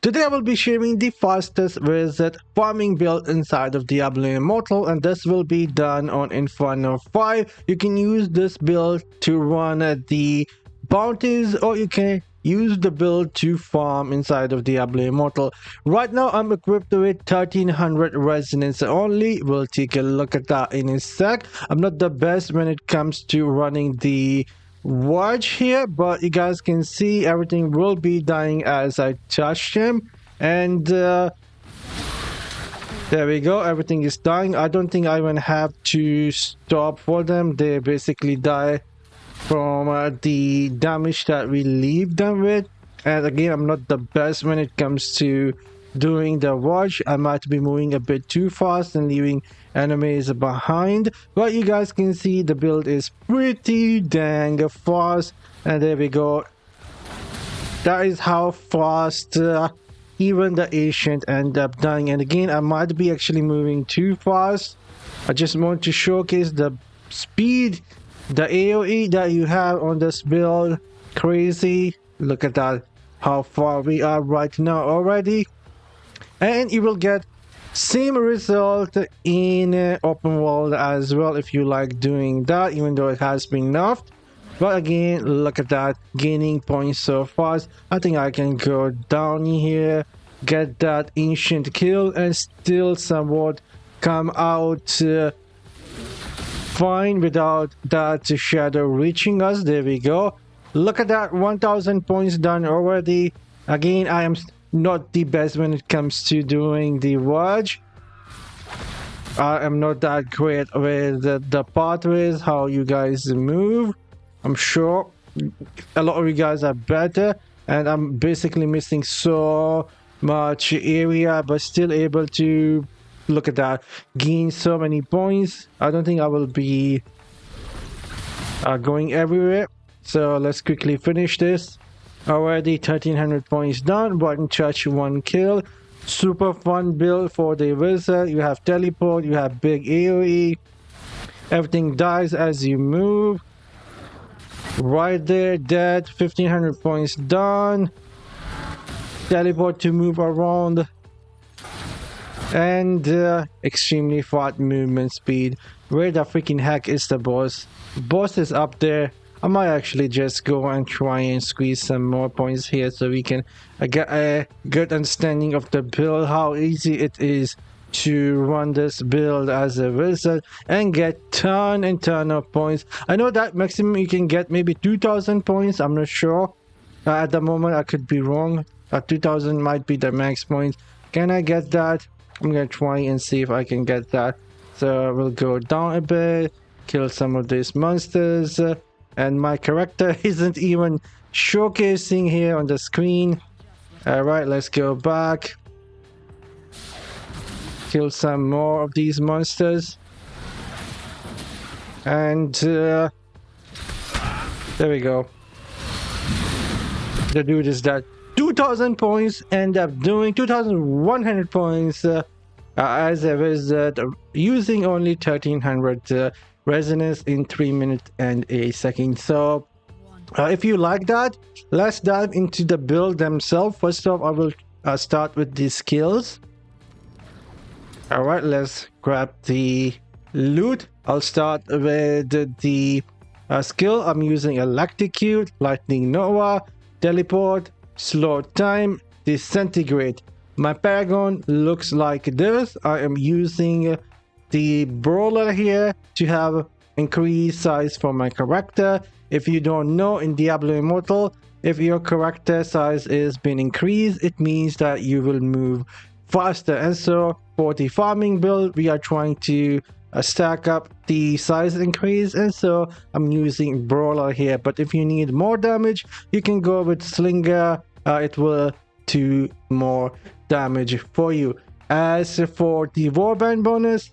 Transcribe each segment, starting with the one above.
Today I will be sharing the fastest wizard farming build inside of Diablo Immortal, and this will be done on Inferno 5. You can use this build to run the bounties, or you can use the build to farm inside of Diablo Immortal. Right now I'm equipped with 1300 resonance only. We'll take a look at that in a sec. I'm not the best when it comes to running the watch here, but you guys can see everything will be dying as I touch him, and there we go, everything is dying. I don't think I even have to stop for them. They basically die from the damage that we leave them with. And again, I'm not the best when it comes to doing the watch. I might be moving a bit too fast and leaving enemies behind, but you guys can see the build is pretty dang fast. And there we go, that is how fast even the ancient end up dying. And again, I might be actually moving too fast. I just want to showcase the speed, the AoE that you have on this build. Crazy. Look at that, how far we are right now already. And you will get same result in open world as well if you like doing that, even though it has been nerfed. But again, look at that, gaining points so fast. I think I can go down here, get that ancient kill, and still somewhat come out fine without that shadow reaching us. There we go. Look at that, 1000 points done already. Again, I am not the best when it comes to doing the watch. I am not that great with the pathways, how you guys move. I'm sure a lot of you guys are better, and I'm basically missing so much area, but still able to, look at that, gain so many points. I don't think I will be going everywhere, so let's quickly finish this. Already 1300 points done, one touch, one kill. Super fun build for the wizard. You have teleport, you have big AoE, everything dies as you move. Right there, dead. 1500 points done. Teleport to move around, and extremely fast movement speed. Where the freaking heck is the boss? Boss is up there. I might actually just go and try and squeeze some more points here so we can get a good understanding of the build, how easy it is to run this build as a wizard and get ton and ton of points. I know that maximum you can get maybe 2000 points. I'm not sure. At the moment I could be wrong. 2000 might be the max points. Can I get that? I'm gonna try and see if I can get that. So we'll go down a bit, kill some of these monsters. And my character isn't even showcasing here on the screen. Alright, let's go back. Kill some more of these monsters. And there we go. The dude is dead. 2000 points, end up doing 2100 points as a wizard, using only 1300 resonance in 3 minutes and a second. So if you like that, let's dive into the build themselves. First off, I will start with the skills. All right, let's grab the loot. I'll start with the skill. I'm using Electrocute, Lightning Nova, Teleport, Slow Time, Disintegrate. My Paragon looks like this. I am using the brawler here to have increased size for my character. If you don't know, in Diablo Immortal, if your character size is being increased, it means that you will move faster. And so for the farming build, we are trying to stack up the size increase, and so I'm using brawler here. But if you need more damage, you can go with slinger. It will do more damage for you. As for the Warband bonus,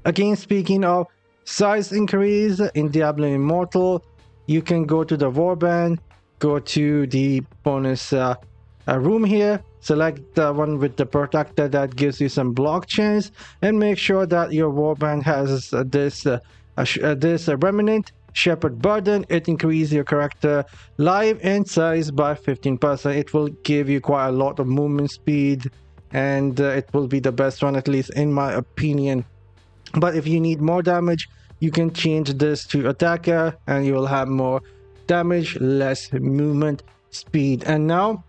again, speaking of size increase in Diablo Immortal, you can go to the Warband, go to the bonus room here, select the one with the protector that gives you some block chance, and make sure that your Warband has this remnant Shepherd Burden. It increases your character life and size by 15%. It will give you quite a lot of movement speed, and it will be the best one, at least in my opinion. But if you need more damage, you can change this to attacker and you will have more damage, less movement speed. And now,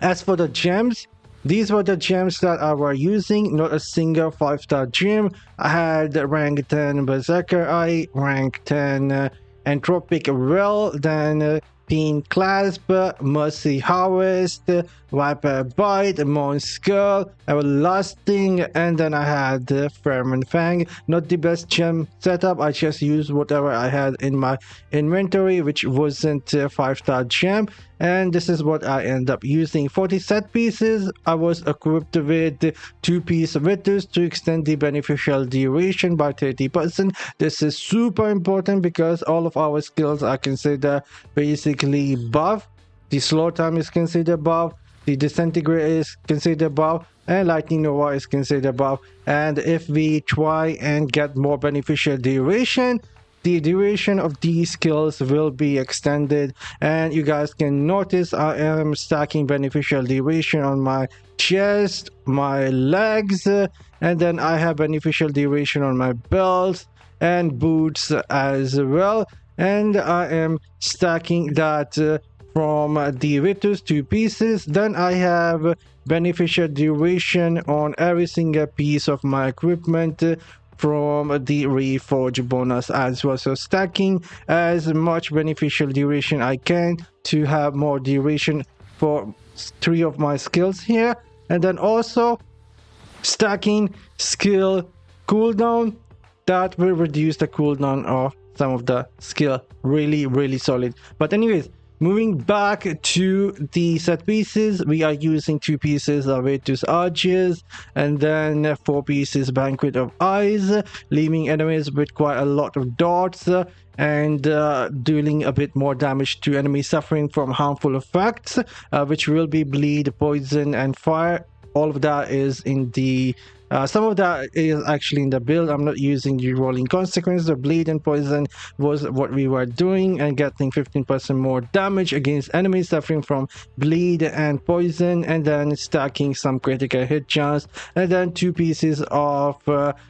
as for the gems, these were the gems that I was using, not a single 5-star gem. I had rank 10 Berserker Eye, rank 10 Entropic Well, then Pain Clasp, Mercy Harvest, Viper Bite, Moon Skull, Everlasting, and then I had Pheromone Fang. Not the best gem setup, I just used whatever I had in my inventory, which wasn't a 5-star gem, and this is what I end up using. For the set pieces, I was equipped with 2-piece Vitus to extend the beneficial duration by 30%. This is super important because all of our skills are considered basically buff. The slow time is considered buff, the disintegrate is considered buff, and lightning nova is considered buff. And if we try and get more beneficial duration, the duration of these skills will be extended, and you guys can notice I am stacking beneficial duration on my chest, my legs, and then I have beneficial duration on my belts and boots as well. And I am stacking that from the Vitus 2 pieces. Then I have beneficial duration on every single piece of my equipment from the Reforge bonus as well. So stacking as much beneficial duration I can to have more duration for 3 of my skills here. And then also stacking skill cooldown, that will reduce the cooldown of some of the skill. Really solid. But anyways, moving back to the set pieces, we are using 2 pieces of Vitus Arches and then 4 pieces Banquet of Eyes, leaving enemies with quite a lot of dots and dealing a bit more damage to enemies suffering from harmful effects, which will be bleed, poison, and fire. All of that is in the some of that is actually in the build. I'm not using the rolling consequences. The bleed and poison was what we were doing and getting 15% more damage against enemies suffering from bleed and poison, and then stacking some critical hit chance, and then 2 pieces of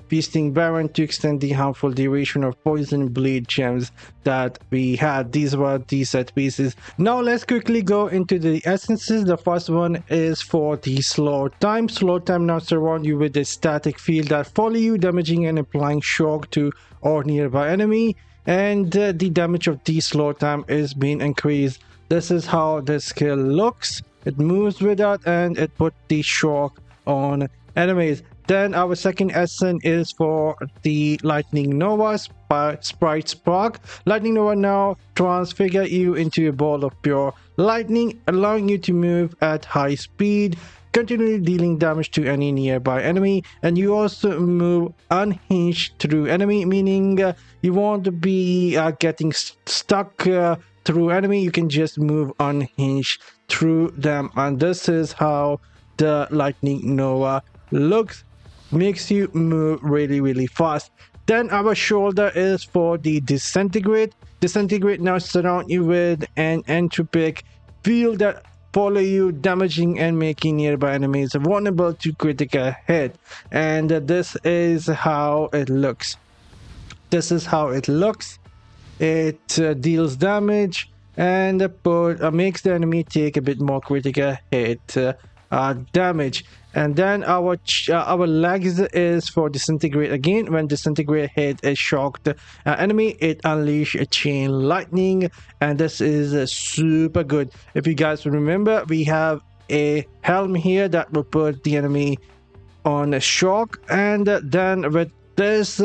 feasting baron to extend the harmful duration of poison bleed gems that we had. These were the set pieces. Now let's quickly go into the essences. The first one is for the slow time. Slow time now surround you with a static field that follow you, damaging and applying shock to or nearby enemy, and the damage of the slow time is being increased. This is how the skill looks. It moves with that and it put the shock on enemies. Then our second essence is for the Lightning Nova Sprite Spark. Lightning Nova now transfigure you into a ball of pure lightning, allowing you to move at high speed, continually dealing damage to any nearby enemy. And you also move unhinged through enemy, meaning you won't be getting stuck through enemy. You can just move unhinged through them, and this is how the Lightning Nova looks. Makes you move really fast. Then our shoulder is for the Disintegrate. Disintegrate now surround you with an entropic field that follow you, damaging and making nearby enemies vulnerable to critical hit. And this is how it looks. This is how it looks. It deals damage and makes the enemy take a bit more critical hit damage. And then our legs is for Disintegrate again. When Disintegrate hit a shocked enemy, it unleash a chain lightning, and this is super good. If you guys remember, we have a helm here that will put the enemy on a shock, and then with this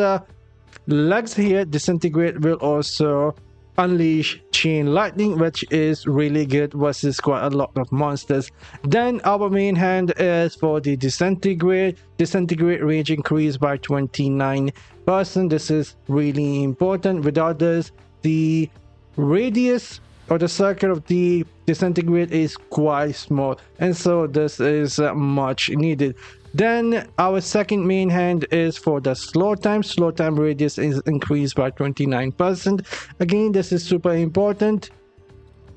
legs here, Disintegrate will also unleash chain lightning, which is really good versus quite a lot of monsters. Then our main hand is for the Disintegrate. Disintegrate range increased by 29%. This is really important. Without this, the radius or the circle of the disintegrate is quite small, and so this is much needed. Then our second main hand is for the slow time. Slow time radius is increased by 29%. Again, this is super important.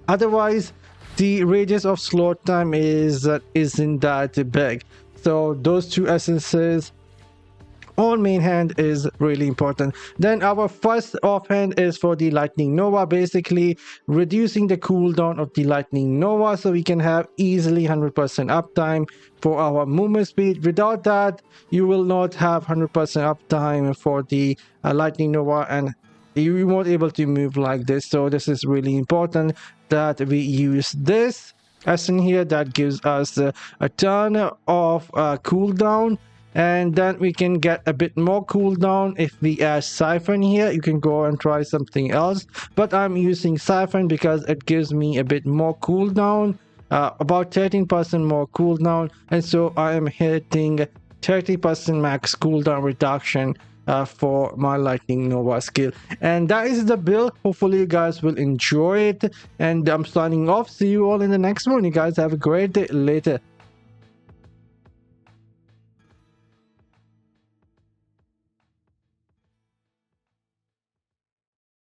Otherwise, the radius of slow time isn't that big. So those two essences on main hand is really important. Then our first offhand is for the lightning nova, basically reducing the cooldown of the lightning nova so we can have easily 100% uptime for our movement speed. Without that, you will not have 100% uptime for the lightning nova, and you won't able to move like this. So this is really important that we use this essence here that gives us a ton of cooldown, and then we can get a bit more cooldown if we add siphon here. You can go and try something else, but I'm using siphon because it gives me a bit more cooldown, about 13% more cooldown, and so I am hitting 30% max cooldown reduction for my lightning nova skill. And that is the build. Hopefully you guys will enjoy it, and I'm signing off. See you all in the next one. You guys have a great day. Later.